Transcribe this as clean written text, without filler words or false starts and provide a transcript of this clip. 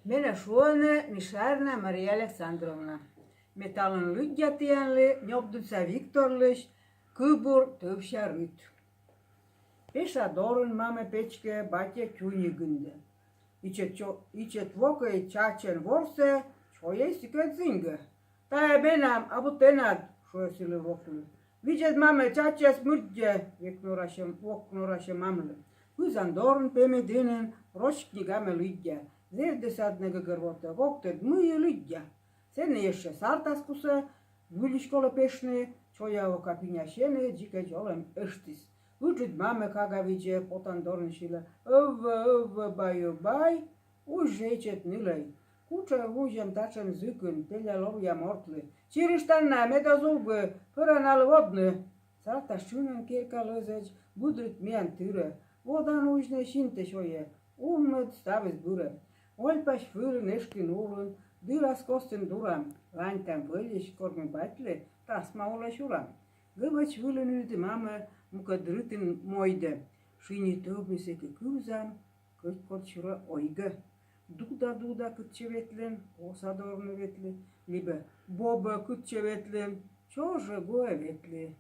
Mene šuone Mišarna Marija Aleksandrovna. Metalın Lüdya tiyenli, Njobduca Viktorlić, Kıbur Tövşa Rüt. Peša dorun mame pečke batje kjuni günde. İçet vokay çaçen vorse, çoye siket zinge. Tae benam abutenad, şoyasili voklu. Vijet mame çaçes mürtje, voknoraşe mamle. Huzan dorun pemedinin, roşkni game Lüdya. Zevde sadnega gărvotă, vokted mâie Lüdya. Sene jeszcze sartaskuse, vuliškole pešne, čojavo kapinjašene, džike džolem eštis. Vücut mame kagavice potan dornšile, baju baj, užećet nilej. Kuče vužem tačem zykyn, telja lovja mortli. Čirištanna meda zubы, pıranal vodne. Sartas šunen kirka lözeć, budrit mian tyre. Vodan užne šinte šoje, umnut stavis bure. Olpaš fülün eşkin uğrun, biraz kosten duram. Lantan völjeş korgun batle, tasma ulaş uram. Gıbaç fülün üldi mame, muka dritin moyde. Şini tövbüseki kürzam, kıt kot şura oyga. Duda kıt çevetlen, osa dornu vetli. Libe boba kıt çevetlen, çoğu goya vetli.